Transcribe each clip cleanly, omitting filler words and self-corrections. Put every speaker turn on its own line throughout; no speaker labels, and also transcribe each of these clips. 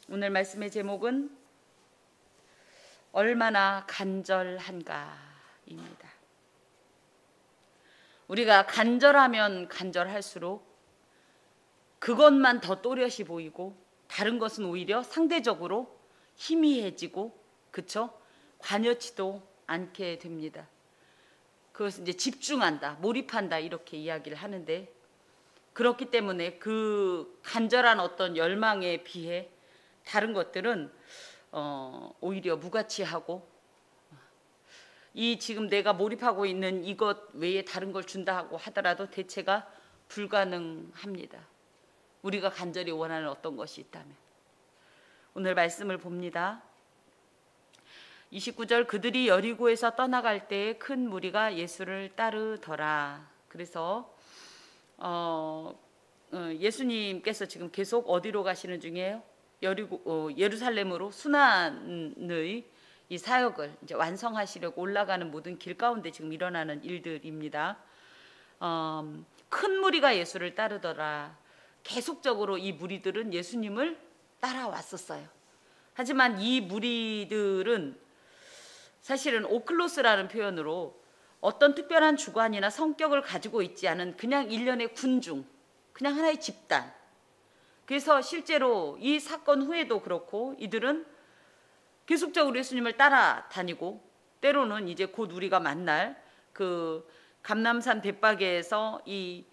오늘 말씀의 제목은 얼마나 간절한가입니다. 우리가 간절하면 간절할수록 그것만 더 또렷이 보이고 다른 것은 오히려 상대적으로 희미해지고, 그쵸? 관여치도 않게 됩니다. 그것은 이제 집중한다, 몰입한다 이렇게 이야기를 하는데, 그렇기 때문에 그 간절한 어떤 열망에 비해 다른 것들은 오히려 무가치하고, 이 지금 내가 몰입하고 있는 이것 외에 다른 걸 준다 하고 하더라도 대체가 불가능합니다. 우리가 간절히 원하는 어떤 것이 있다면. 오늘 말씀을 봅니다. 29절, 그들이 여리고에서 떠나갈 때에 큰 무리가 예수를 따르더라. 그래서 예수님께서 지금 계속 어디로 가시는 중이에요? 예루살렘으로 순환의 이 사역을 이제 완성하시려고 올라가는 모든 길 가운데 지금 일어나는 일들입니다. 큰 무리가 예수를 따르더라. 계속적으로 이 무리들은 예수님을 따라왔었어요. 하지만 이 무리들은 사실은 오클로스라는 표현으로 어떤 특별한 주관이나 성격을 가지고 있지 않은 그냥 일련의 군중, 그냥 하나의 집단. 그래서 실제로 이 사건 후에도 그렇고 이들은 계속적으로 예수님을 따라다니고, 때로는 이제 곧 우리가 만날 그 감람산 벳바게에서 이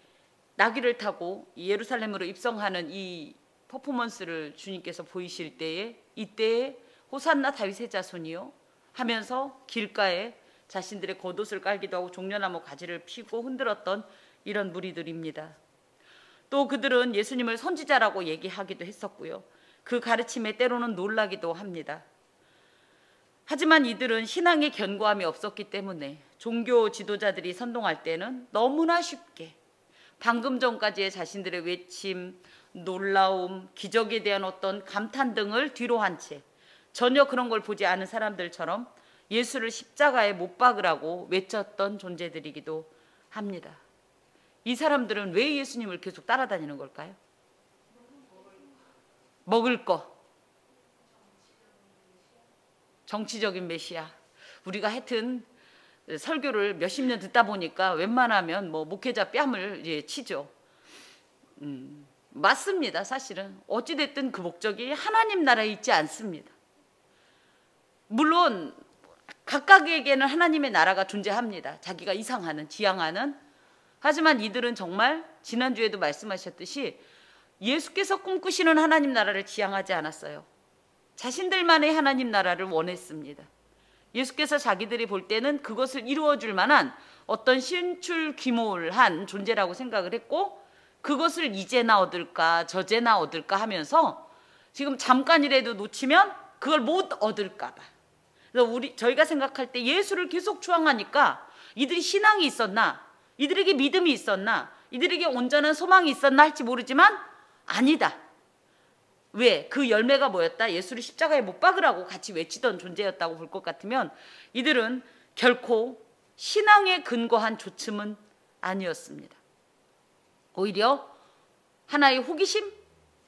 나귀를 타고 예루살렘으로 입성하는 이 퍼포먼스를 주님께서 보이실 때에, 이때에 호산나 다윗의 자손이요 하면서 길가에 자신들의 겉옷을 깔기도 하고 종려나무 가지를 피고 흔들었던 이런 무리들입니다. 또 그들은 예수님을 선지자라고 얘기하기도 했었고요. 그 가르침에 때로는 놀라기도 합니다. 하지만 이들은 신앙의 견고함이 없었기 때문에 종교 지도자들이 선동할 때는 너무나 쉽게 방금 전까지의 자신들의 외침, 놀라움, 기적에 대한 어떤 감탄 등을 뒤로 한 채 전혀 그런 걸 보지 않은 사람들처럼 예수를 십자가에 못 박으라고 외쳤던 존재들이기도 합니다. 이 사람들은 왜 예수님을 계속 따라다니는 걸까요? 먹을 거, 정치적인 메시아. 우리가 하여튼 설교를 몇십 년 듣다 보니까 웬만하면 뭐 목회자 뺨을 이제 치죠. 맞습니다. 사실은 어찌됐든 그 목적이 하나님 나라에 있지 않습니다. 물론 각각에게는 하나님의 나라가 존재합니다. 자기가 이상하는, 지향하는. 하지만 이들은 정말 지난주에도 말씀하셨듯이 예수께서 꿈꾸시는 하나님 나라를 지향하지 않았어요. 자신들만의 하나님 나라를 원했습니다. 예수께서 자기들이 볼 때는 그것을 이루어줄 만한 어떤 신출귀몰한 존재라고 생각을 했고, 그것을 이제나 얻을까 저제나 얻을까 하면서 지금 잠깐이라도 놓치면 그걸 못 얻을까 봐. 그래서 저희가 생각할 때 예수를 계속 추앙하니까 이들이 신앙이 있었나, 이들에게 믿음이 있었나, 이들에게 온전한 소망이 있었나 할지 모르지만 아니다. 왜? 그 열매가 뭐였다? 예수를 십자가에 못 박으라고 같이 외치던 존재였다고 볼 것 같으면 이들은 결코 신앙에 근거한 조침은 아니었습니다. 오히려 하나의 호기심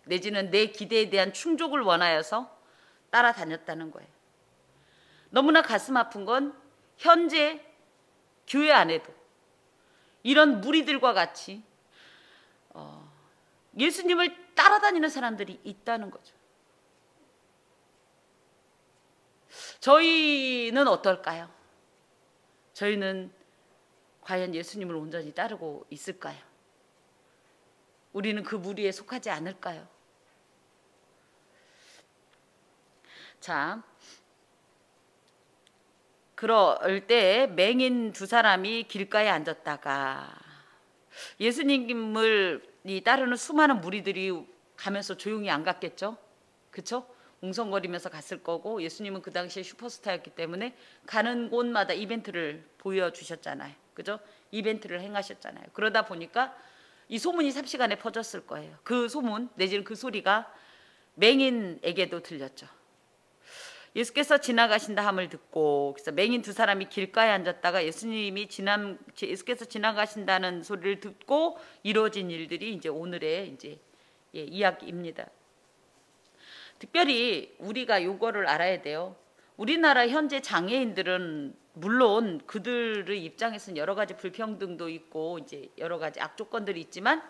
내지는 내 기대에 대한 충족을 원하여서 따라다녔다는 거예요. 너무나 가슴 아픈 건 현재 교회 안에도 이런 무리들과 같이 예수님을 따라다니는 사람들이 있다는 거죠. 저희는 어떨까요? 저희는 과연 예수님을 온전히 따르고 있을까요? 우리는 그 무리에 속하지 않을까요? 자, 그럴 때 맹인 두 사람이 길가에 앉았다가 예수님을 따르는 수많은 무리들이 가면서 조용히 안 갔겠죠? 그렇죠? 웅성거리면서 갔을 거고, 예수님은 그 당시에 슈퍼스타였기 때문에 가는 곳마다 이벤트를 보여주셨잖아요. 그죠? 이벤트를 행하셨잖아요. 그러다 보니까 이 소문이 삽시간에 퍼졌을 거예요. 그 소문 내지는 그 소리가 맹인에게도 들렸죠. 예수께서 지나가신다 함을 듣고, 그래서 맹인 두 사람이 길가에 앉았다가 예수께서 지나가신다는 소리를 듣고 이루어진 일들이 이제 오늘의 이제 이야기입니다. 특별히 우리가 요거를 알아야 돼요. 우리나라 현재 장애인들은 물론 그들의 입장에서는 여러 가지 불평등도 있고 이제 여러 가지 악조건들이 있지만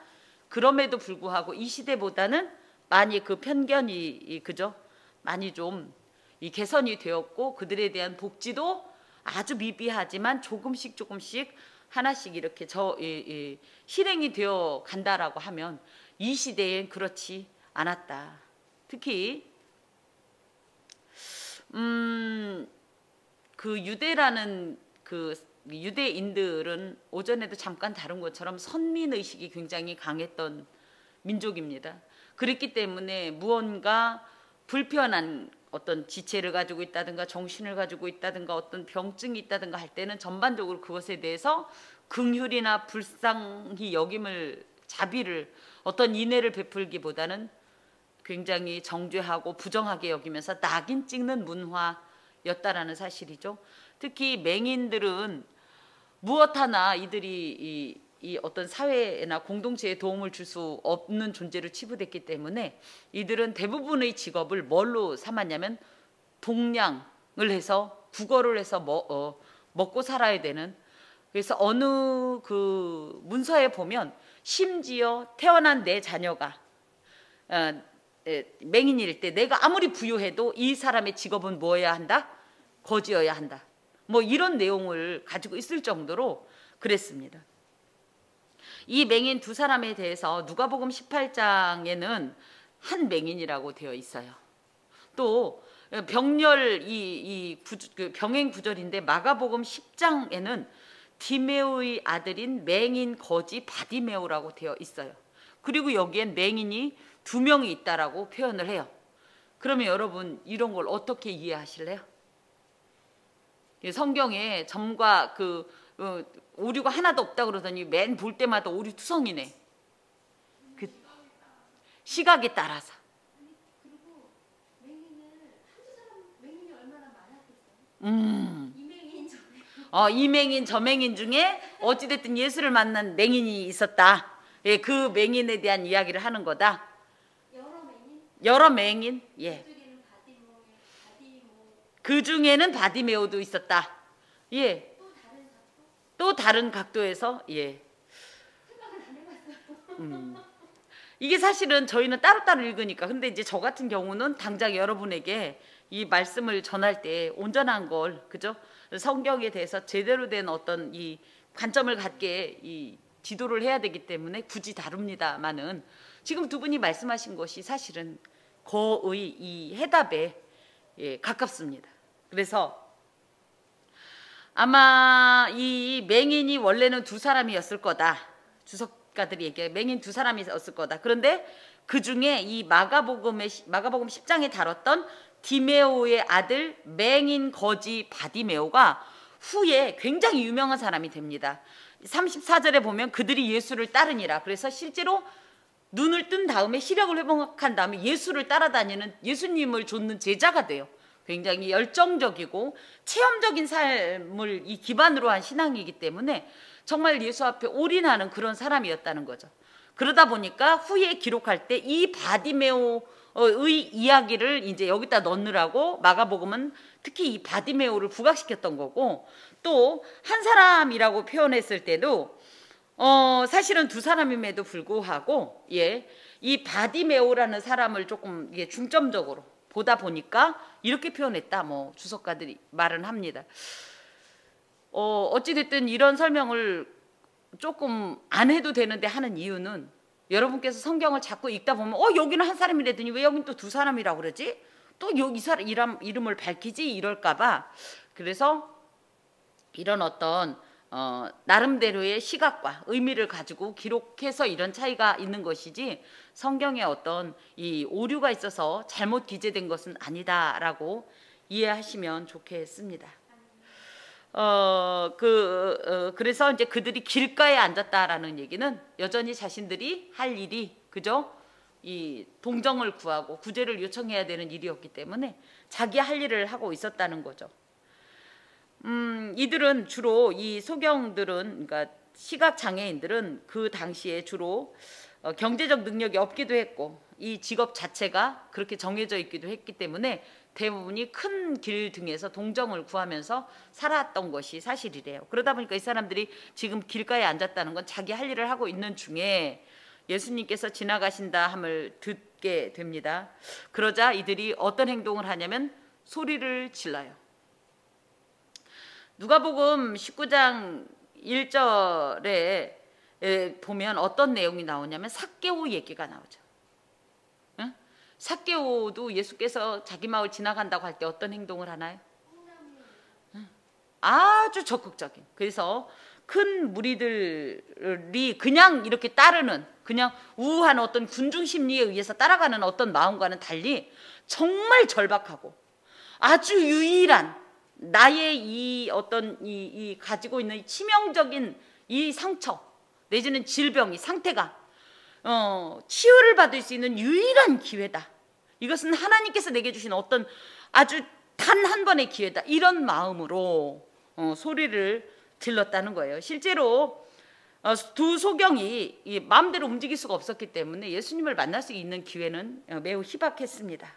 그럼에도 불구하고 이 시대보다는 많이 그 편견이 그죠? 많이 좀 이 개선이 되었고 그들에 대한 복지도 아주 미비하지만 조금씩 하나씩 이렇게 실행이 되어 간다라고 하면 이 시대엔 그렇지 않았다. 특히 그 유대라는 그 유대인들은 오전에도 잠깐 다룬 것처럼 선민의식이 굉장히 강했던 민족입니다. 그렇기 때문에 무언가 불편한 어떤 지체를 가지고 있다든가 정신을 가지고 있다든가 어떤 병증이 있다든가 할 때는 전반적으로 그것에 대해서 긍휼이나 불쌍히 여김을 자비를 어떤 인애를 베풀기보다는 굉장히 정죄하고 부정하게 여기면서 낙인 찍는 문화였다라는 사실이죠. 특히 맹인들은 무엇 하나 이들이 이 어떤 사회나 공동체에 도움을 줄 수 없는 존재로 치부됐기 때문에 이들은 대부분의 직업을 뭘로 삼았냐면 동량을 해서 국어를 해서 먹고 살아야 되는. 그래서 어느 그 문서에 보면 심지어 태어난 내 자녀가 맹인일 때 내가 아무리 부유해도 이 사람의 직업은 뭐여야 한다? 거지여야 한다. 뭐 이런 내용을 가지고 있을 정도로 그랬습니다. 이 맹인 두 사람에 대해서 누가복음 18장에는 한 맹인이라고 되어 있어요. 또 병렬 그 병행 구절인데 마가복음 10장에는 디메오의 아들인 맹인 거지 바디메오라고 되어 있어요. 그리고 여기엔 맹인이 2명이 있다라고 표현을 해요. 그러면 여러분 이런 걸 어떻게 이해하실래요? 성경에 점과 오류가 하나도 없다 그러더니 맨 볼 때마다 오류 투성이네. 그 시각에 따라서.
그리고 맹인을 한두 사람 맹인이 얼마나 많았겠어요.
이맹인 저맹인 중에 어찌됐든 예수를 만난 맹인이 있었다. 예, 그 맹인에 대한 이야기를 하는 거다. 여러 맹인. 예. 그 중에는 바디메오도 있었다. 예. 또 다른 각도에서 예. 이게 사실은 저희는 따로따로 읽으니까 근데 이제 저 같은 경우는 당장 여러분에게 이 말씀을 전할 때 온전한 걸 그죠? 성경에 대해서 제대로 된 어떤 이 관점을 갖게 이 지도를 해야 되기 때문에 굳이 다룹니다만은 지금 두 분이 말씀하신 것이 사실은 거의 이 해답에 예, 가깝습니다. 그래서 아마 이 맹인이 원래는 2사람이었을 거다. 주석가들이 얘기해 맹인 2사람이었을 거다. 그런데 그 중에 이 마가복음 10장에 다뤘던 디메오의 아들 맹인 거지 바디메오가 후에 굉장히 유명한 사람이 됩니다. 34절에 보면 그들이 예수를 따르니라. 그래서 실제로 눈을 뜬 다음에 시력을 회복한 다음에 예수를 따라다니는 예수님을 좇는 제자가 돼요. 굉장히 열정적이고 체험적인 삶을 이 기반으로 한 신앙이기 때문에 정말 예수 앞에 올인하는 그런 사람이었다는 거죠. 그러다 보니까 후에 기록할 때 이 바디메오의 이야기를 이제 여기다 넣느라고 마가복음은 특히 이 바디메오를 부각시켰던 거고 또 한 사람이라고 표현했을 때도 사실은 2사람임에도 불구하고 예, 이 바디메오라는 사람을 조금 예, 중점적으로 보다 보니까 이렇게 표현했다. 뭐 주석가들이 말은 합니다. 어찌됐든 이런 설명을 조금 안 해도 되는데 하는 이유는 여러분께서 성경을 자꾸 읽다 보면 여기는 한 사람이라더니 왜 여긴 또 2사람이라고 그러지? 또 이 사람 이름을 밝히지 이럴까봐. 그래서 이런 어떤 나름대로의 시각과 의미를 가지고 기록해서 이런 차이가 있는 것이지 성경에 어떤 이 오류가 있어서 잘못 기재된 것은 아니다라고 이해하시면 좋겠습니다. 그래서 이제 그들이 길가에 앉았다라는 얘기는 여전히 자신들이 할 일이 그죠? 이 동정을 구하고 구제를 요청해야 되는 일이었기 때문에 자기 할 일을 하고 있었다는 거죠. 이들은 주로 이 소경들은 그러니까 시각 장애인들은 그 당시에 주로 경제적 능력이 없기도 했고 이 직업 자체가 그렇게 정해져 있기도 했기 때문에 대부분이 큰 길 등에서 동정을 구하면서 살았던 것이 사실이래요. 그러다 보니까 이 사람들이 지금 길가에 앉았다는 건 자기 할 일을 하고 있는 중에 예수님께서 지나가신다 함을 듣게 됩니다. 그러자 이들이 어떤 행동을 하냐면 소리를 질러요. 누가복음 19장 1절에 보면 어떤 내용이 나오냐면 삭개오 얘기가 나오죠. 응? 삭개오도 예수께서 자기 마을 지나간다고 할 때 어떤 행동을 하나요? 응. 아주 적극적인. 그래서 큰 무리들이 그냥 이렇게 따르는, 그냥 우우한 어떤 군중 심리에 의해서 따라가는 어떤 마음과는 달리 정말 절박하고 아주 유일한 나의 이 어떤 이 가지고 있는 치명적인 이 상처 내지는 질병, 이 상태가 치유를 받을 수 있는 유일한 기회다. 이것은 하나님께서 내게 주신 어떤 아주 단 한 번의 기회다. 이런 마음으로 소리를 질렀다는 거예요. 실제로 두 소경이 마음대로 움직일 수가 없었기 때문에 예수님을 만날 수 있는 기회는 매우 희박했습니다.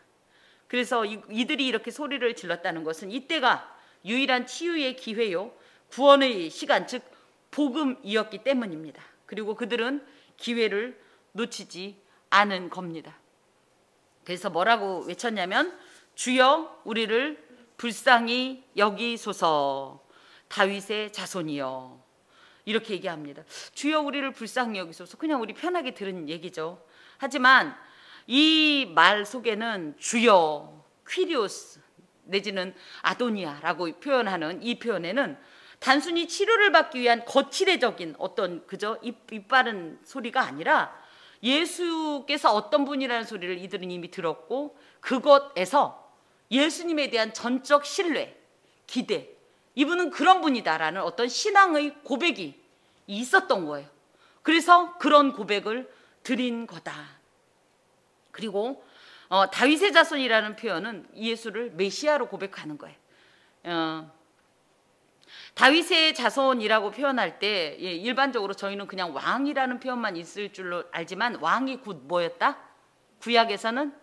그래서 이들이 이렇게 소리를 질렀다는 것은 이때가 유일한 치유의 기회요, 구원의 시간, 즉 복음이었기 때문입니다. 그리고 그들은 기회를 놓치지 않은 겁니다. 그래서 뭐라고 외쳤냐면 주여 우리를 불쌍히 여기소서 다윗의 자손이여, 이렇게 얘기합니다. 주여 우리를 불쌍히 여기소서, 그냥 우리 편하게 들은 얘기죠. 하지만 이 말 속에는 주여, 퀴리오스 내지는 아도니아라고 표현하는 이 표현에는 단순히 치료를 받기 위한 거칠애적인 어떤 그저 입 바른 소리가 아니라 예수께서 어떤 분이라는 소리를 이들은 이미 들었고 그것에서 예수님에 대한 전적 신뢰, 기대, 이분은 그런 분이다라는 어떤 신앙의 고백이 있었던 거예요. 그래서 그런 고백을 드린 거다. 그리고 다윗의 자손이라는 표현은 예수를 메시아로 고백하는 거예요. 다윗의 자손이라고 표현할 때 일반적으로 저희는 그냥 왕이라는 표현만 있을 줄로 알지만 왕이 곧 뭐였다? 구약에서는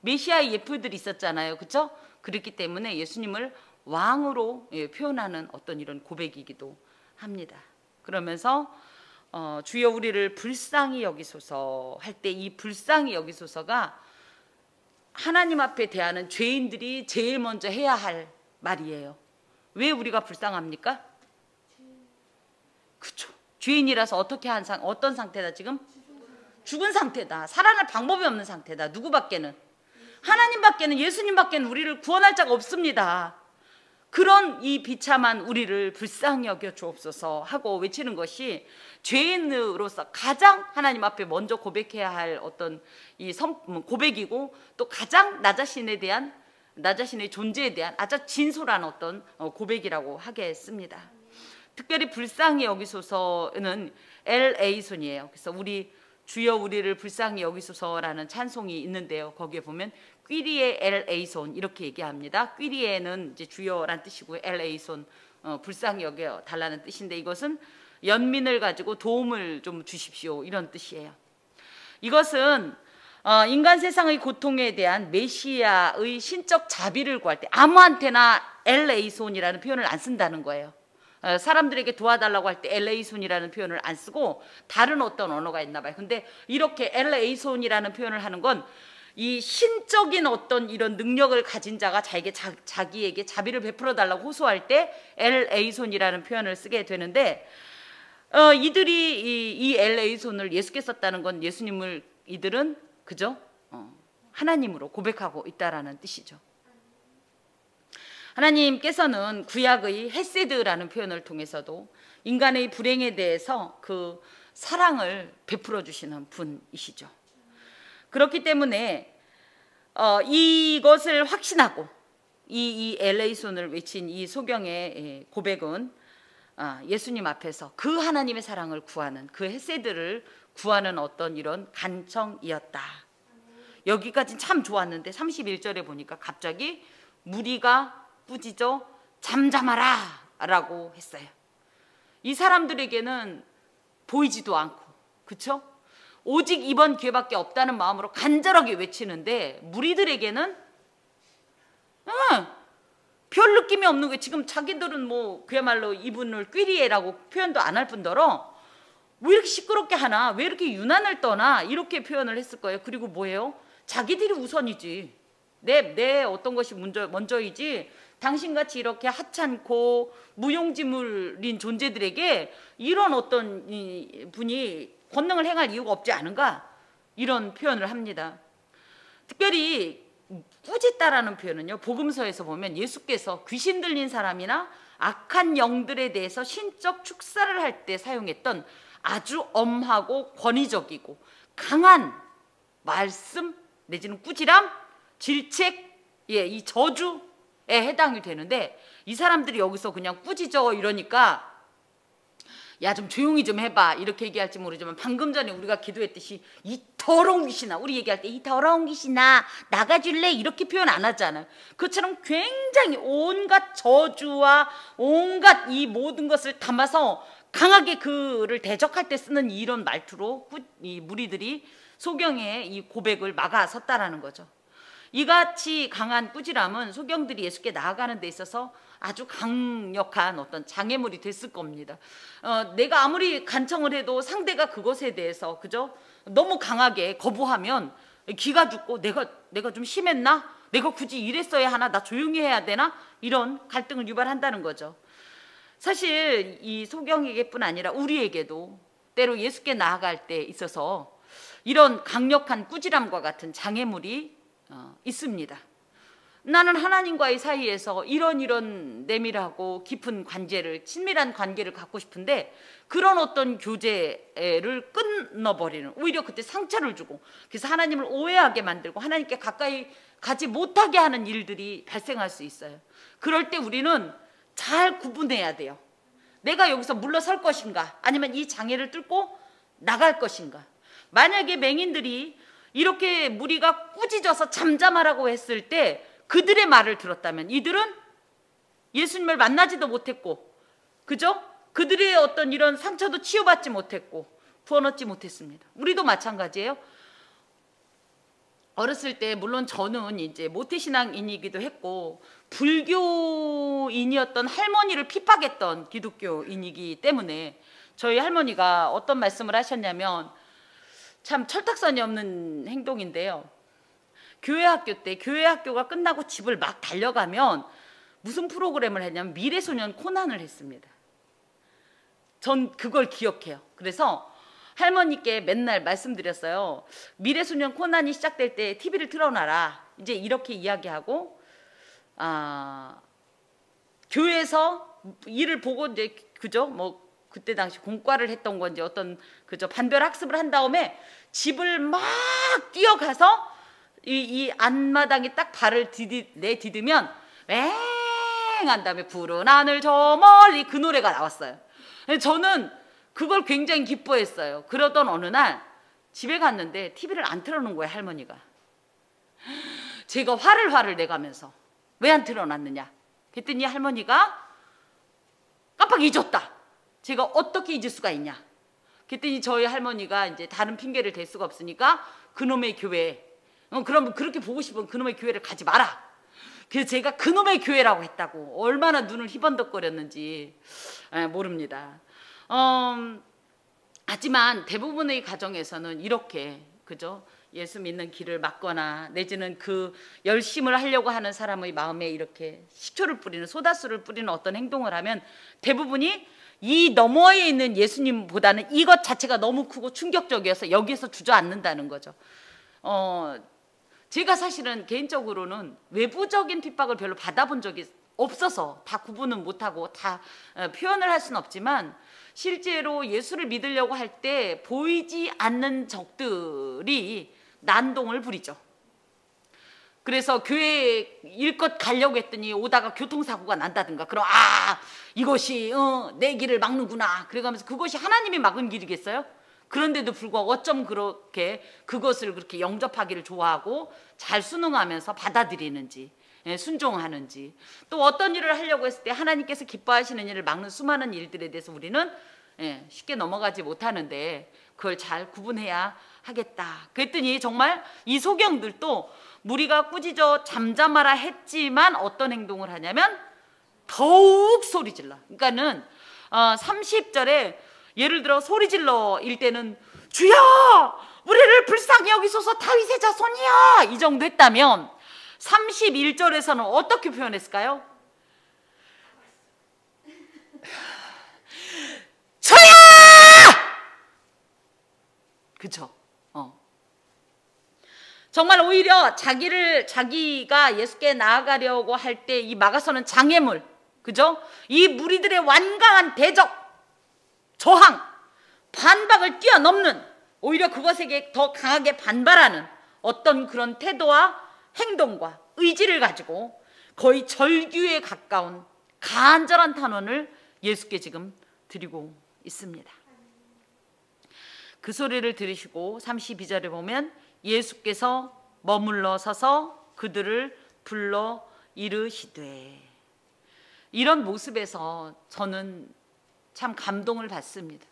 메시아의 예표들이 있었잖아요. 그렇죠? 그렇기 때문에 예수님을 왕으로 표현하는 어떤 이런 고백이기도 합니다. 그러면서 주여 우리를 불쌍히 여기소서 할 때 이 불쌍히 여기소서가 하나님 앞에 대하는 죄인들이 제일 먼저 해야 할 말이에요. 왜 우리가 불쌍합니까? 그렇죠. 죄인이라서 어떤 상태다 지금? 죽은 상태다. 살아날 방법이 없는 상태다. 누구밖에는? 하나님밖에는, 예수님밖에는 우리를 구원할 자가 없습니다. 그런 이 비참한 우리를 불쌍히 여겨 주옵소서 하고 외치는 것이 죄인으로서 가장 하나님 앞에 먼저 고백해야 할 어떤 이 고백이고, 또 가장 나 자신의 존재에 대한 아주 진솔한 어떤 고백이라고 하겠습니다. 특별히 불쌍히 여기소서는 LA손이에요. 그래서 주여 우리를 불쌍히 여기소서라는 찬송이 있는데요. 거기에 보면 퀴리에 LA손 이렇게 얘기합니다. 퀴리에는 이제 주여란 뜻이고 LA손 불쌍히 여겨 달라는 뜻인데, 이것은 연민을 가지고 도움을 좀 주십시오 이런 뜻이에요. 이것은 인간 세상의 고통에 대한 메시아의 신적 자비를 구할 때 아무한테나 LA손이라는 표현을 안 쓴다는 거예요. 사람들에게 도와달라고 할 때 LA손이라는 표현을 안 쓰고 다른 어떤 언어가 있나 봐요. 근데 이렇게 LA손이라는 표현을 하는 건 이 신적인 어떤 이런 능력을 가진 자가 자기에게 자비를 베풀어 달라고 호소할 때 LA손이라는 표현을 쓰게 되는데, 이들이 이 LA손을 예수께 썼다는 건 예수님을 이들은 그죠? 하나님으로 고백하고 있다라는 뜻이죠. 하나님께서는 구약의 헤세드라는 표현을 통해서도 인간의 불행에 대해서 그 사랑을 베풀어 주시는 분이시죠. 그렇기 때문에 이것을 확신하고 이 LA손을 외친 이 소경의 고백은 예수님 앞에서 그 하나님의 사랑을 구하는, 그 헤세드를 구하는 어떤 이런 간청이었다. 여기까지는 참 좋았는데 31절에 보니까 갑자기 무리가 꾸짖어 잠잠하라 라고 했어요. 이 사람들에게는 보이지도 않고, 그쵸? 오직 이번 기회밖에 없다는 마음으로 간절하게 외치는데 무리들에게는 별 느낌이 없는 거예요. 지금 자기들은 뭐 그야말로 이분을 꾀리에라고 표현도 안 할 뿐더러 왜 이렇게 시끄럽게 하나, 왜 이렇게 유난을 떠나, 이렇게 표현을 했을 거예요. 그리고 뭐예요? 자기들이 우선이지, 내 어떤 것이 먼저이지, 당신같이 이렇게 하찮고 무용지물인 존재들에게 이런 어떤 분이 권능을 행할 이유가 없지 않은가, 이런 표현을 합니다. 특별히 꾸짖다라는 표현은요, 복음서에서 보면 예수께서 귀신 들린 사람이나 악한 영들에 대해서 신적 축사를 할 때 사용했던 아주 엄하고 권위적이고 강한 말씀 내지는 꾸지람, 질책, 이 저주에 해당이 되는데, 이 사람들이 여기서 그냥 꾸짖어 이러니까 야 좀 조용히 좀 해봐 이렇게 얘기할지 모르지만, 방금 전에 우리가 기도했듯이 이 더러운 귀신아, 우리 얘기할 때 이 더러운 귀신아 나가줄래 이렇게 표현 안 하잖아요. 그것처럼 굉장히 온갖 저주와 온갖 이 모든 것을 담아서 강하게 그를 대적할 때 쓰는 이런 말투로 이 무리들이 소경의 이 고백을 막아섰다라는 거죠. 이같이 강한 꾸지람은 소경들이 예수께 나아가는 데 있어서 아주 강력한 어떤 장애물이 됐을 겁니다. 내가 아무리 간청을 해도 상대가 그것에 대해서 그죠? 너무 강하게 거부하면 기가 죽고 내가 좀 심했나? 내가 굳이 이랬어야 하나? 나 조용히 해야 되나? 이런 갈등을 유발한다는 거죠. 사실 이 소경에게뿐 아니라 우리에게도 때로 예수께 나아갈 때 있어서 이런 강력한 꾸지람과 같은 장애물이 있습니다. 나는 하나님과의 사이에서 이런 내밀하고 깊은 관계를, 친밀한 관계를 갖고 싶은데 그런 어떤 교제를 끊어버리는, 오히려 그때 상처를 주고 그래서 하나님을 오해하게 만들고 하나님께 가까이 가지 못하게 하는 일들이 발생할 수 있어요. 그럴 때 우리는 잘 구분해야 돼요. 내가 여기서 물러설 것인가, 아니면 이 장애를 뚫고 나갈 것인가. 만약에 맹인들이 이렇게 무리가 꾸짖어서 잠잠하라고 했을 때 그들의 말을 들었다면 이들은 예수님을 만나지도 못했고, 그죠? 그들의 어떤 이런 상처도 치유받지 못했고 구원 얻지 못했습니다. 우리도 마찬가지예요. 어렸을 때 물론 저는 이제 모태신앙인이기도 했고 불교인이었던 할머니를 핍박했던 기독교인이기 때문에 저희 할머니가 어떤 말씀을 하셨냐면, 참 철딱선이 없는 행동인데요. 교회 학교가 끝나고 집을 막 달려가면 무슨 프로그램을 했냐면 미래소년 코난을 했습니다. 전 그걸 기억해요. 그래서 할머니께 맨날 말씀드렸어요. 미래소년 코난이 시작될 때 TV를 틀어놔라. 이제 이렇게 이야기하고, 교회에서 일을 보고 이제 그죠? 뭐 그때 당시 공과를 했던 건지 어떤 그죠? 반별 학습을 한 다음에 집을 막 뛰어가서 이 앞마당에 딱 발을 내디디면 왱 한 다음에 푸른 하늘 저 멀리 그 노래가 나왔어요. 저는 그걸 굉장히 기뻐했어요. 그러던 어느 날 집에 갔는데 TV를 안 틀어놓은 거예요, 할머니가. 제가 화를 내가면서 왜 안 틀어놨느냐 그랬더니 할머니가 깜빡 잊었다. 제가 어떻게 잊을 수가 있냐 그랬더니 저희 할머니가 이제 다른 핑계를 댈 수가 없으니까 그놈의 교회, 그럼 그렇게 보고 싶으면 그놈의 교회를 가지 마라. 그래서 제가 그놈의 교회라고 했다고. 얼마나 눈을 희번덕거렸는지 모릅니다. 하지만 대부분의 가정에서는 이렇게 그죠? 예수 믿는 길을 막거나 내지는 그 열심을 하려고 하는 사람의 마음에 이렇게 식초를 뿌리는, 소다수를 뿌리는 어떤 행동을 하면 대부분이 이 너머에 있는 예수님보다는 이것 자체가 너무 크고 충격적이어서 여기에서 주저앉는다는 거죠. 제가 사실은 개인적으로는 외부적인 핍박을 별로 받아본 적이 없어서 다 구분은 못하고 다 표현을 할 수는 없지만, 실제로 예수를 믿으려고 할 때 보이지 않는 적들이 난동을 부리죠. 그래서 교회 일껏 가려고 했더니 오다가 교통사고가 난다든가, 그럼 이것이 내 길을 막는구나 그래가면서 그것이 하나님이 막은 길이겠어요? 그런데도 불구하고 어쩜 그렇게 그것을 그렇게 영접하기를 좋아하고 잘 순응하면서 받아들이는지, 순종하는지, 또 어떤 일을 하려고 했을 때 하나님께서 기뻐하시는 일을 막는 수많은 일들에 대해서 우리는 쉽게 넘어가지 못하는데 그걸 잘 구분해야 하겠다. 그랬더니 정말 이 소경들도 무리가 꾸짖어 잠잠하라 했지만 어떤 행동을 하냐면 더욱 소리질러. 그러니까는 30절에 예를 들어 소리질러일 때는 주여 우리를 불쌍히 여기소서 다윗의 자손이야 이 정도 했다면 31절에서는 어떻게 표현했을까요? 저야! 그쵸? 정말 오히려 자기가 예수께 나아가려고 할 때 이 막아서는 장애물, 그죠? 이 무리들의 완강한 대적, 저항, 반박을 뛰어넘는, 오히려 그것에게 더 강하게 반발하는 어떤 그런 태도와 행동과 의지를 가지고 거의 절규에 가까운 간절한 탄원을 예수께 지금 드리고 있습니다. 그 소리를 들으시고 32절에 보면 예수께서 머물러 서서 그들을 불러 이르시되, 이런 모습에서 저는 참 감동을 받습니다.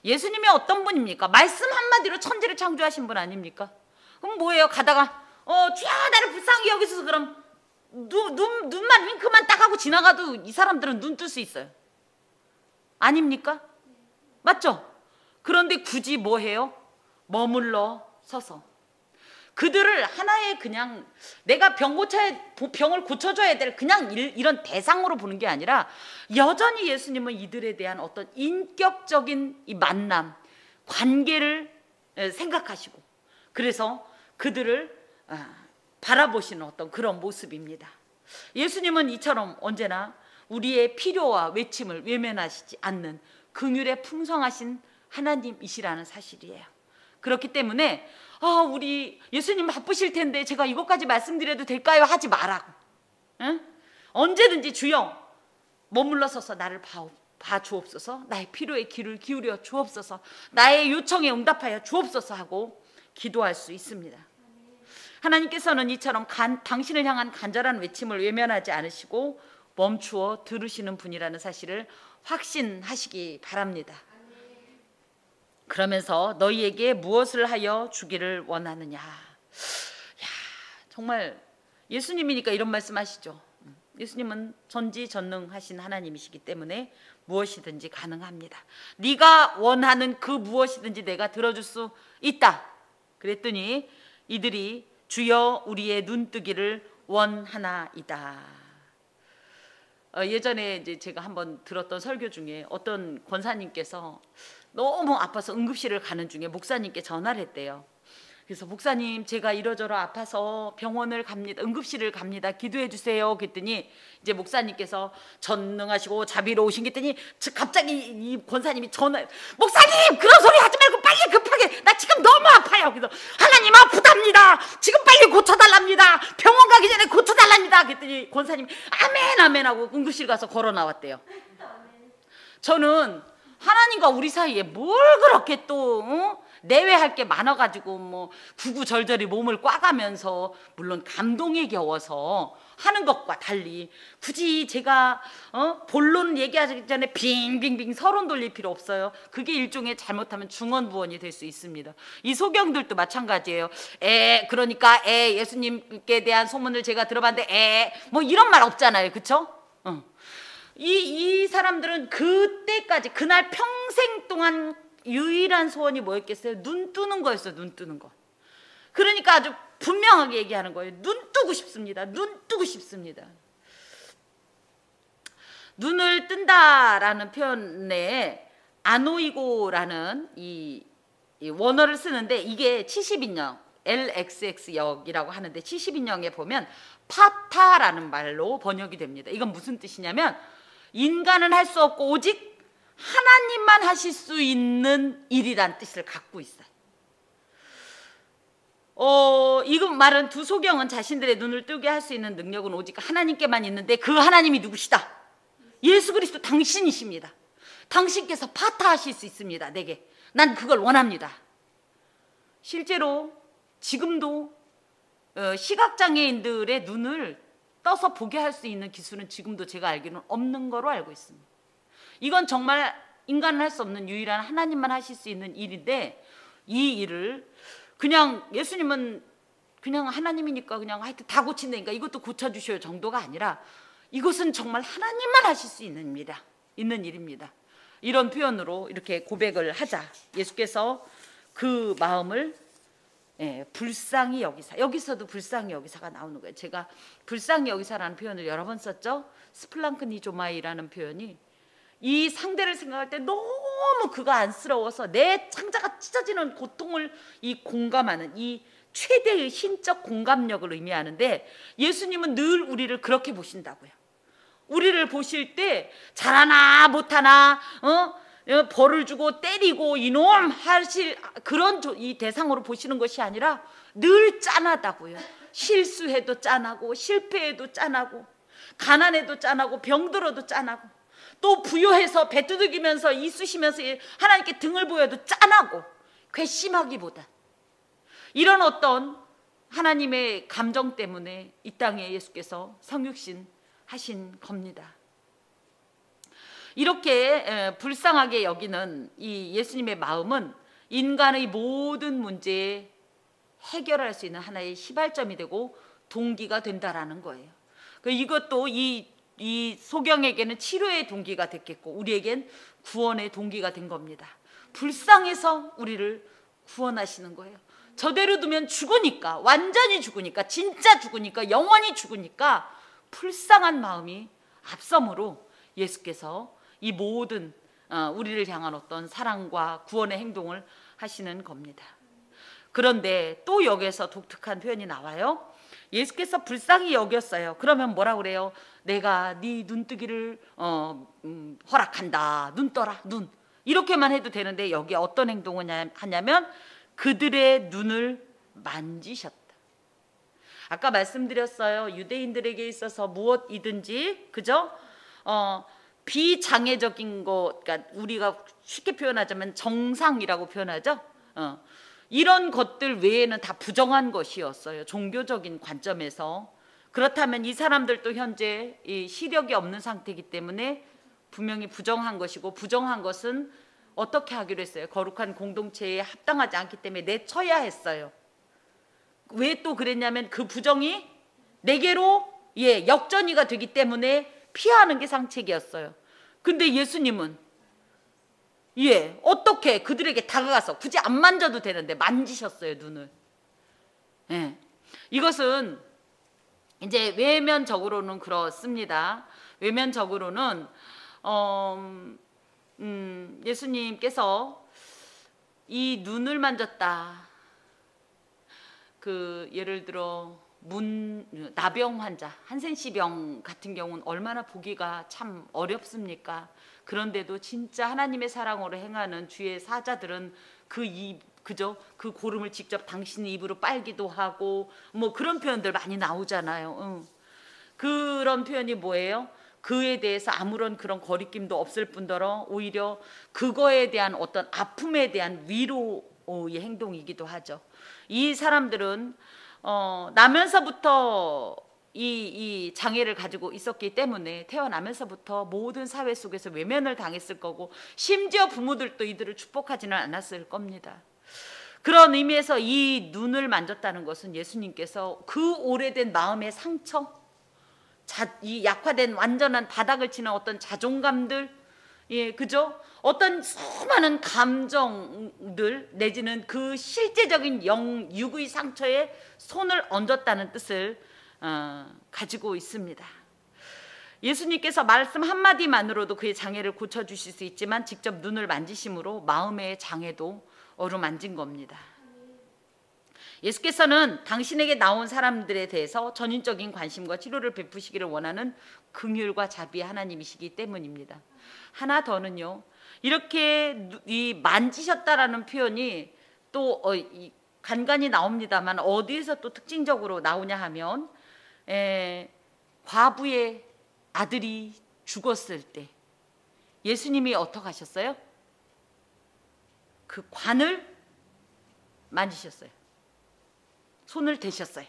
예수님이 어떤 분입니까? 말씀 한마디로 천지를 창조하신 분 아닙니까? 그럼 뭐예요? 가다가 주야 나를 불쌍히 여기소서 그럼 눈만 윙크만 딱 하고 지나가도 이 사람들은 눈 뜰 수 있어요. 아닙니까? 맞죠? 그런데 굳이 뭐 해요? 머물러 서서 그들을 하나의 그냥 내가 병을 고쳐줘야 될 그냥 이런 대상으로 보는 게 아니라 여전히 예수님은 이들에 대한 어떤 인격적인 이 만남, 관계를 생각하시고 그래서 그들을 바라보시는 어떤 그런 모습입니다. 예수님은 이처럼 언제나 우리의 필요와 외침을 외면하시지 않는 긍휼에 풍성하신 하나님이시라는 사실이에요. 그렇기 때문에 우리 예수님 바쁘실 텐데 제가 이것까지 말씀드려도 될까요? 하지 말라고. 응? 언제든지 주여 머물러 서서 나를 봐주옵소서, 나의 필요에 귀를 기울여 주옵소서, 나의 요청에 응답하여 주옵소서 하고 기도할 수 있습니다. 하나님께서는 이처럼 당신을 향한 간절한 외침을 외면하지 않으시고 멈추어 들으시는 분이라는 사실을 확신하시기 바랍니다. 그러면서 너희에게 무엇을 하여 주기를 원하느냐. 정말 예수님이니까 이런 말씀하시죠. 예수님은 전지전능하신 하나님이시기 때문에 무엇이든지 가능합니다. 네가 원하는 그 무엇이든지 내가 들어줄 수 있다. 그랬더니 이들이 주여 우리의 눈뜨기를 원하나이다. 예전에 이제 제가 한번 들었던 설교 중에 어떤 권사님께서 너무 아파서 응급실을 가는 중에 목사님께 전화를 했대요. 그래서 목사님 제가 이러저러 아파서 병원을 갑니다. 응급실을 갑니다. 기도해 주세요. 그랬더니 이제 목사님께서 전능하시고 자비로우신 했더니 갑자기 이 권사님이 목사님 그런 소리 하지 말고 빨리 급하게 나 지금 너무 아파요. 그래서 하나님 아프답니다. 지금 빨리 고쳐달랍니다. 병원 가기 전에 고쳐달랍니다. 그랬더니 권사님이 아멘 아멘 하고 응급실 가서 걸어 나왔대요. 저는 하나님과 우리 사이에 뭘 그렇게 또 내외할 게 많아가지고 뭐 구구절절히 몸을 꽈가면서 물론 감동에 겨워서 하는 것과 달리 굳이 제가 본론 얘기하기 전에 빙빙빙 서론 돌릴 필요 없어요. 그게 일종의 잘못하면 중언부언이 될 수 있습니다. 이 소경들도 마찬가지예요. 그러니까 예수님께 대한 소문을 제가 들어봤는데 뭐 이런 말 없잖아요. 그쵸? 이 사람들은 그때까지 그날 평생 동안 유일한 소원이 뭐였겠어요? 눈 뜨는 거였어요. 눈 뜨는 거. 그러니까 아주 분명하게 얘기하는 거예요. 눈 뜨고 싶습니다. 눈 뜨고 싶습니다. 눈을 뜬다라는 표현에 아노이고라는 이 원어를 쓰는데 이게 70인형 LXX역이라고 하는데 70인형에 보면 파타라는 말로 번역이 됩니다. 이건 무슨 뜻이냐면 인간은 할 수 없고 오직 하나님만 하실 수 있는 일이란 뜻을 갖고 있어요. 이 말은 두 소경은 자신들의 눈을 뜨게 할 수 있는 능력은 오직 하나님께만 있는데 그 하나님이 누구시다? 예수 그리스도 당신이십니다. 당신께서 파타하실 수 있습니다. 내게. 난 그걸 원합니다. 실제로 지금도 시각장애인들의 눈을 떠서 보게 할 수 있는 기술은 지금도 제가 알기로는 없는 거로 알고 있습니다. 이건 정말 인간은 할 수 없는 유일한 하나님만 하실 수 있는 일인데 이 일을 그냥 예수님은 그냥 하나님이니까 그냥 하여튼 다 고친다니까 이것도 고쳐주셔요 정도가 아니라 이것은 정말 하나님만 하실 수 있는 일입니다. 이런 표현으로 이렇게 고백을 하자 예수께서 그 마음을 불쌍히 여기사, 여기서도 불쌍히 여기사가 나오는 거예요. 제가 불쌍히 여기사라는 표현을 여러 번 썼죠. 스플랑크니조마이라는 표현이 이 상대를 생각할 때 너무 그가 안쓰러워서 내 창자가 찢어지는 고통을 이 공감하는 이 최대의 신적 공감력을 의미하는데 예수님은 늘 우리를 그렇게 보신다고요. 우리를 보실 때 잘하나 못하나 벌을 주고 때리고 이놈 하실 그런 이 대상으로 보시는 것이 아니라 늘 짠하다고요. 실수해도 짠하고 실패해도 짠하고 가난해도 짠하고 병들어도 짠하고 또 부요해서 배 두들기면서 이쑤시면서 하나님께 등을 보여도 짠하고 괘씸하기보다 이런 어떤 하나님의 감정 때문에 이 땅에 예수께서 성육신 하신 겁니다. 이렇게 불쌍하게 여기는 이 예수님의 마음은 인간의 모든 문제에 해결할 수 있는 하나의 시발점이 되고 동기가 된다라는 거예요. 이것도 이 소경에게는 치료의 동기가 됐겠고 우리에겐 구원의 동기가 된 겁니다. 불쌍해서 우리를 구원하시는 거예요. 저대로 두면 죽으니까, 완전히 죽으니까, 진짜 죽으니까, 영원히 죽으니까 불쌍한 마음이 앞서므로 예수께서 이 모든 우리를 향한 어떤 사랑과 구원의 행동을 하시는 겁니다. 그런데 또 여기에서 독특한 표현이 나와요. 예수께서 불쌍히 여겼어요. 그러면 뭐라 그래요? 내가 네 눈뜨기를 허락한다. 눈 떠라. 눈. 이렇게만 해도 되는데 여기에 어떤 행동을 하냐면 그들의 눈을 만지셨다. 아까 말씀드렸어요. 유대인들에게 있어서 무엇이든지 그죠? 비장애적인 것, 그러니까 우리가 쉽게 표현하자면 정상이라고 표현하죠. 이런 것들 외에는 다 부정한 것이었어요. 종교적인 관점에서. 그렇다면 이 사람들도 현재 이 시력이 없는 상태이기 때문에 분명히 부정한 것이고 부정한 것은 어떻게 하기로 했어요? 거룩한 공동체에 합당하지 않기 때문에 내쳐야 했어요. 왜 또 그랬냐면 그 부정이 내게로 역전이가 되기 때문에 피하는 게 상책이었어요. 근데 예수님은 어떻게 그들에게 다가가서 굳이 안 만져도 되는데 만지셨어요, 눈을. 이것은 이제 외면적으로는 그렇습니다. 외면적으로는 예수님께서 이 눈을 만졌다. 예를 들어 나병 환자, 한센시병 같은 경우는 얼마나 보기가 참 어렵습니까? 그런데도 진짜 하나님의 사랑으로 행하는 주의 사자들은 그 고름을 직접 당신의 입으로 빨기도 하고 뭐 그런 표현들 많이 나오잖아요. 그런 표현이 뭐예요? 그에 대해서 아무런 그런 거리낌도 없을 뿐더러 오히려 그거에 대한 어떤 아픔에 대한 위로의 행동이기도 하죠. 이 사람들은 나면서부터 이 장애를 가지고 있었기 때문에 태어나면서부터 모든 사회 속에서 외면을 당했을 거고 심지어 부모들도 이들을 축복하지는 않았을 겁니다. 그런 의미에서 이 눈을 만졌다는 것은 예수님께서 그 오래된 마음의 상처, 이 약화된 완전한 바닥을 치는 어떤 자존감들, 그죠? 어떤 수많은 감정들 내지는 그 실제적인 육의 상처에 손을 얹었다는 뜻을 가지고 있습니다. 예수님께서 말씀 한마디만으로도 그의 장애를 고쳐주실 수 있지만 직접 눈을 만지심으로 마음의 장애도 어루만진 겁니다. 예수께서는 당신에게 나온 사람들에 대해서 전인적인 관심과 치료를 베푸시기를 원하는 긍휼과 자비의 하나님이시기 때문입니다. 하나 더는요, 이렇게 이 만지셨다라는 표현이 또 간간히 나옵니다만 어디에서 또 특징적으로 나오냐 하면 과부의 아들이 죽었을 때 예수님이 어떻게 하셨어요? 그 관을 만지셨어요. 손을 대셨어요.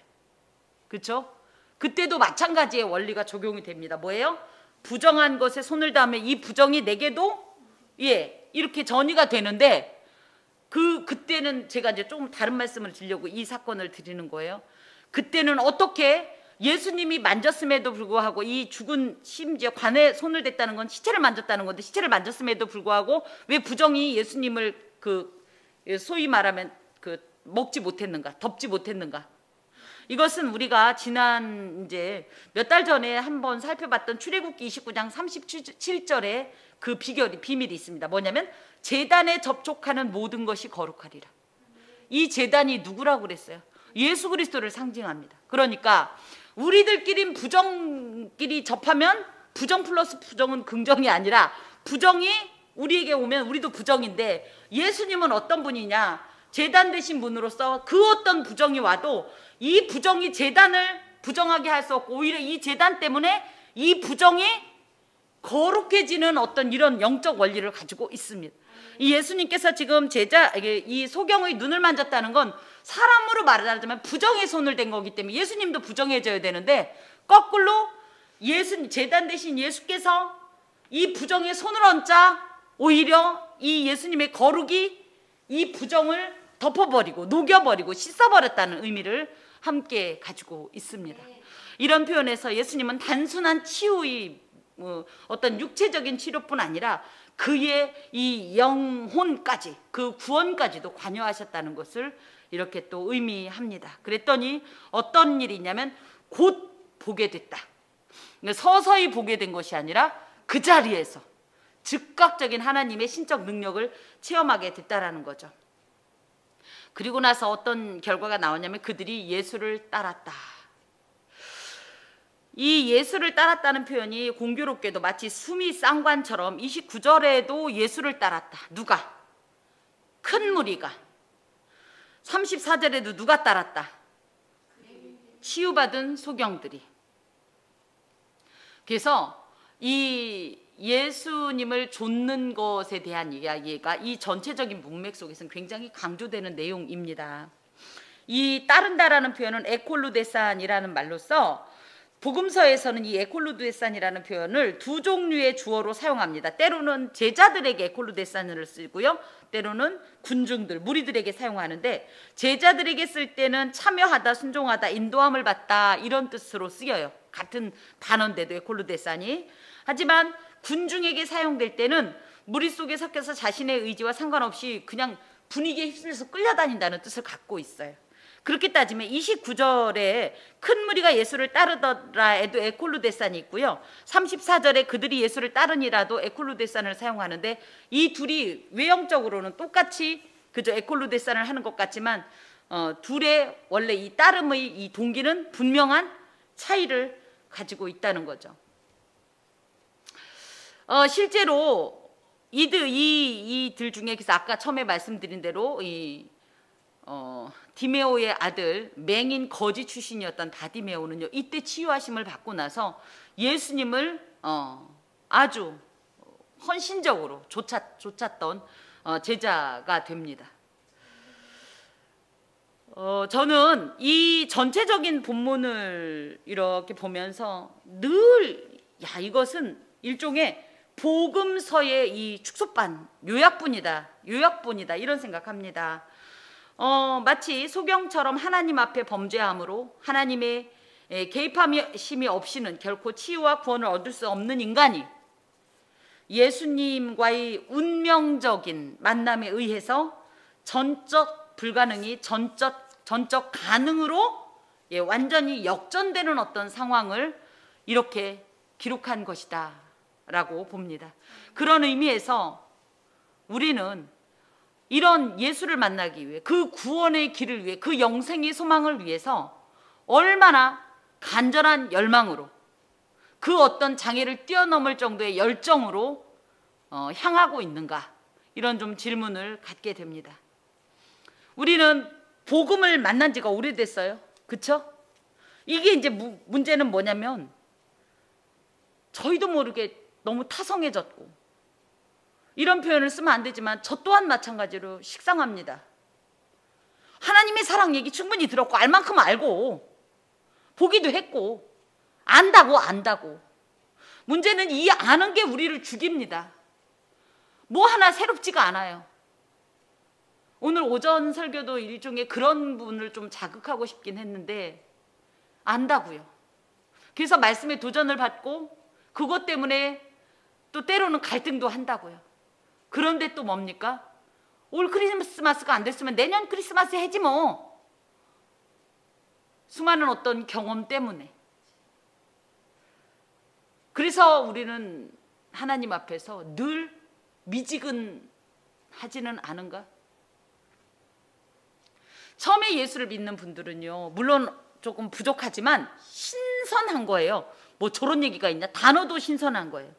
그렇죠? 그때도 마찬가지의 원리가 적용이 됩니다. 뭐예요? 부정한 것에 손을 닿으면 이 부정이 내게도 이렇게 전이가 되는데 그때는 제가 이제 조금 다른 말씀을 드리려고 이 사건을 드리는 거예요. 그때는 어떻게 예수님이 만졌음에도 불구하고 이 죽은 심지어 관에 손을 댔다는 건 시체를 만졌다는 건데 시체를 만졌음에도 불구하고 왜 부정이 예수님을 소위 말하면 먹지 못했는가, 덮지 못했는가? 이것은 우리가 지난 이제 몇 달 전에 한번 살펴봤던 출애굽기 29장 37절에 그 비밀이 있습니다. 뭐냐면 제단에 접촉하는 모든 것이 거룩하리라. 이 제단이 누구라고 그랬어요? 예수 그리스도를 상징합니다. 그러니까 우리들끼리 부정끼리 접하면 부정 플러스 부정은 긍정이 아니라 부정이 우리에게 오면 우리도 부정인데 예수님은 어떤 분이냐? 제단 되신 분으로서 그 어떤 부정이 와도 이 부정이 제단을 부정하게 할 수 없고 오히려 이 제단 때문에 이 부정이 거룩해지는 어떤 이런 영적 원리를 가지고 있습니다. 이 예수님께서 지금 이 소경의 눈을 만졌다는 건 사람으로 말하자면 부정의 손을 댄 거기 때문에 예수님도 부정해져야 되는데 거꾸로 제단 대신 예수께서 이 부정의 손을 얹자 오히려 이 예수님의 거룩이 이 부정을 덮어버리고 녹여버리고 씻어버렸다는 의미를 함께 가지고 있습니다. 이런 표현에서 예수님은 단순한 치유의 어떤 육체적인 치료뿐 아니라 그의 이 영혼까지 그 구원까지도 관여하셨다는 것을 이렇게 또 의미합니다. 그랬더니 어떤 일이 있냐면 곧 보게 됐다. 서서히 보게 된 것이 아니라 그 자리에서 즉각적인 하나님의 신적 능력을 체험하게 됐다라는 거죠. 그리고 나서 어떤 결과가 나오냐면 그들이 예수를 따랐다. 이 예수를 따랐다는 표현이 공교롭게도 마치 수미 쌍관처럼 29절에도 예수를 따랐다. 누가? 큰 무리가. 34절에도 누가 따랐다? 치유받은 소경들이. 그래서 이 예수님을 좇는 것에 대한 이야기가 이 전체적인 문맥 속에서는 굉장히 강조되는 내용입니다. 이 따른다라는 표현은 에콜루데산이라는 말로써 복음서에서는 이 에콜루데산이라는 표현을 두 종류의 주어로 사용합니다. 때로는 제자들에게 에콜루데산을 쓰고요. 때로는 군중들, 무리들에게 사용하는데 제자들에게 쓸 때는 참여하다, 순종하다, 인도함을 받다 이런 뜻으로 쓰여요. 같은 단어인데도 에콜루데산이. 하지만 군중에게 사용될 때는 무리 속에 섞여서 자신의 의지와 상관없이 그냥 분위기에 휩쓸려서 끌려다닌다는 뜻을 갖고 있어요. 그렇게 따지면 29절에 큰 무리가 예수를 따르더라에도 에콜루데산이 있고요. 34절에 그들이 예수를 따르니라도 에콜루데산을 사용하는데 이 둘이 외형적으로는 똑같이 그저 에콜루데산을 하는 것 같지만 둘의 원래 이 따름의 이 동기는 분명한 차이를 가지고 있다는 거죠. 실제로 이들 중에 그래서 아까 처음에 말씀드린 대로 디메오의 아들 맹인 거지 출신이었던 바디메오는요 이때 치유하심을 받고 나서 예수님을 아주 헌신적으로 쫓았던 제자가 됩니다. 저는 이 전체적인 본문을 이렇게 보면서 늘 이것은 일종의 복음서의 이 축소판, 요약본이다 이런 생각합니다. 마치 소경처럼 하나님 앞에 범죄함으로 하나님의 개입하심이 없이는 결코 치유와 구원을 얻을 수 없는 인간이 예수님과의 운명적인 만남에 의해서 전적 불가능이 전적 가능으로 완전히 역전되는 어떤 상황을 이렇게 기록한 것이다 라고 봅니다. 그런 의미에서 우리는 이런 예수를 만나기 위해 그 구원의 길을 위해 그 영생의 소망을 위해서 얼마나 간절한 열망으로 그 어떤 장애를 뛰어넘을 정도의 열정으로 향하고 있는가 이런 좀 질문을 갖게 됩니다. 우리는 복음을 만난 지가 오래됐어요. 그쵸? 이게 이제 문제는 뭐냐면 저희도 모르게 너무 타성해졌고 이런 표현을 쓰면 안 되지만 저 또한 마찬가지로 식상합니다. 하나님의 사랑 얘기 충분히 들었고 알 만큼 알고 보기도 했고 안다고 문제는 이 아는 게 우리를 죽입니다. 뭐 하나 새롭지가 않아요. 오늘 오전 설교도 일종의 그런 분을 좀 자극하고 싶긴 했는데 안다고요. 그래서 말씀에 도전을 받고 그것 때문에 또 때로는 갈등도 한다고요. 그런데 또 뭡니까? 올 크리스마스가 안 됐으면 내년 크리스마스에 해지 뭐. 수많은 어떤 경험 때문에. 그래서 우리는 하나님 앞에서 늘 미지근하지는 않은가? 처음에 예수를 믿는 분들은요, 물론 조금 부족하지만 신선한 거예요. 뭐 저런 얘기가 있냐? 단어도 신선한 거예요.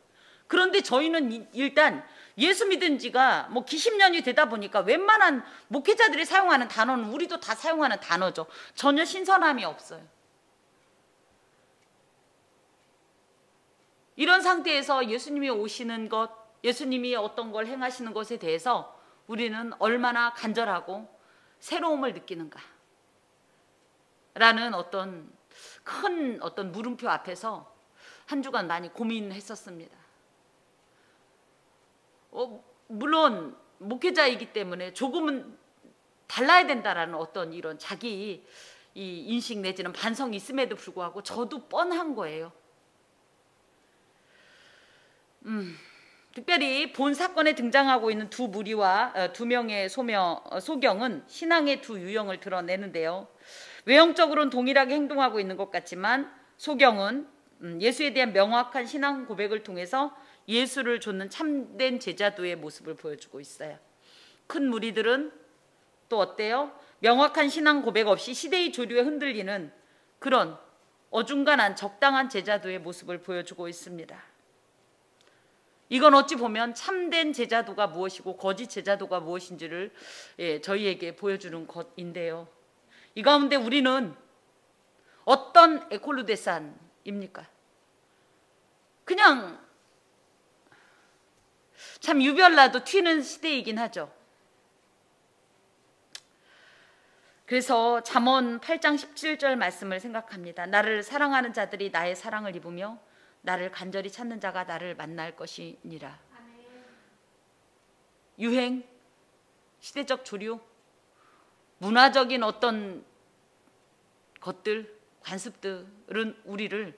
그런데 저희는 일단 예수 믿은 지가 뭐 기십 년이 되다 보니까 웬만한 목회자들이 사용하는 단어는 우리도 다 사용하는 단어죠. 전혀 신선함이 없어요. 이런 상태에서 예수님이 오시는 것, 예수님이 어떤 걸 행하시는 것에 대해서 우리는 얼마나 간절하고 새로움을 느끼는가 라는 어떤 큰 어떤 물음표 앞에서 한 주간 많이 고민했었습니다. 물론 목회자이기 때문에 조금은 달라야 된다라는 어떤 이런 자기 이 인식 내지는 반성이 있음에도 불구하고 저도 뻔한 거예요. 특별히 본 사건에 등장하고 있는 두 무리와 두 명의 소경은 신앙의 두 유형을 드러내는데요. 외형적으로는 동일하게 행동하고 있는 것 같지만 소경은 예수에 대한 명확한 신앙 고백을 통해서 예수를 좇는 참된 제자도의 모습을 보여주고 있어요. 큰 무리들은 또 어때요? 명확한 신앙 고백 없이 시대의 조류에 흔들리는 그런 어중간한 적당한 제자도의 모습을 보여주고 있습니다. 이건 어찌 보면 참된 제자도가 무엇이고 거짓 제자도가 무엇인지를 저희에게 보여주는 것인데요. 이 가운데 우리는 어떤 에콜루데산입니까? 그냥 참 유별나도 튀는 시대이긴 하죠. 그래서 잠언 8장 17절 말씀을 생각합니다. 나를 사랑하는 자들이 나의 사랑을 입으며 나를 간절히 찾는 자가 나를 만날 것이니라. 유행, 시대적 조류, 문화적인 어떤 것들, 관습들은 우리를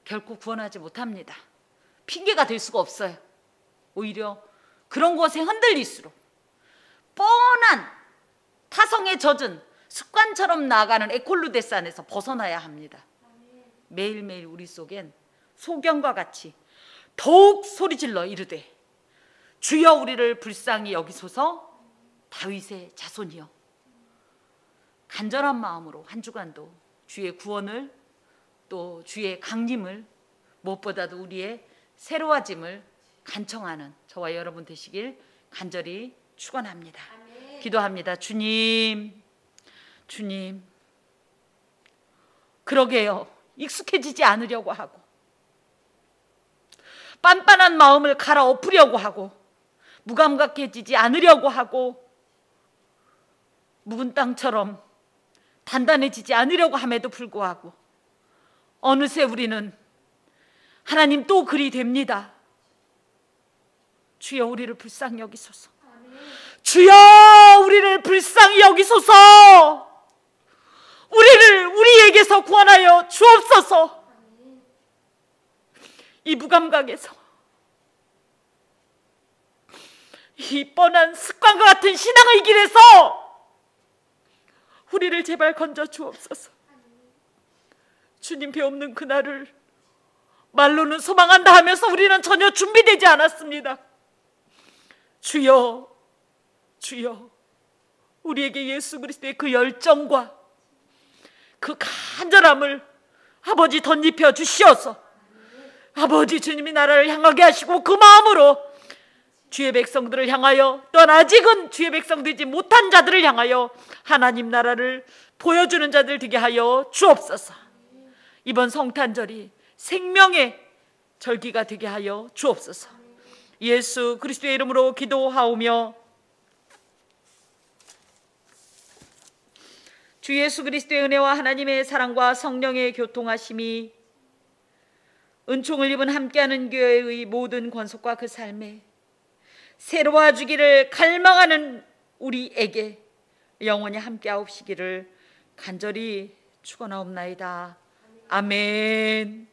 결코 구원하지 못합니다. 핑계가 될 수가 없어요. 오히려 그런 것에 흔들릴수록 뻔한 타성에 젖은 습관처럼 나아가는 에콜루데산에서 벗어나야 합니다. 매일매일 우리 속엔 소경과 같이 더욱 소리질러 이르되 주여 우리를 불쌍히 여기소서 다윗의 자손이여. 간절한 마음으로 한 주간도 주의 구원을 또 주의 강림을 무엇보다도 우리의 새로워짐을 간청하는 저와 여러분 되시길 간절히 축원합니다. 기도합니다. 주님, 그러게요. 익숙해지지 않으려고 하고 빤빤한 마음을 갈아엎으려고 하고 무감각해지지 않으려고 하고 묵은 땅처럼 단단해지지 않으려고 함에도 불구하고 어느새 우리는 하나님 또 그리 됩니다. 주여 우리를 불쌍히 여기소서. 주여 우리를 불쌍히 여기소서. 우리에게서 구원하여 주옵소서. 이 무감각에서 이 뻔한 습관과 같은 신앙의 길에서 우리를 제발 건져 주옵소서. 주님 배 없는 그날을 말로는 소망한다 하면서 우리는 전혀 준비되지 않았습니다. 주여 우리에게 예수 그리스도의 그 열정과 그 간절함을 아버지 덧입혀 주시어서 아버지 주님이 나라를 향하게 하시고 그 마음으로 주의 백성들을 향하여 또한 아직은 주의 백성 되지 못한 자들을 향하여 하나님 나라를 보여주는 자들 되게 하여 주옵소서. 이번 성탄절이 생명의 절기가 되게 하여 주옵소서. 예수 그리스도의 이름으로 기도하오며 주 예수 그리스도의 은혜와 하나님의 사랑과 성령의 교통하심이 은총을 입은 함께하는 교회의 모든 권속과 그 삶에 새로워지기를 갈망하는 우리에게 영원히 함께하옵시기를 간절히 축원하옵나이다. 아멘.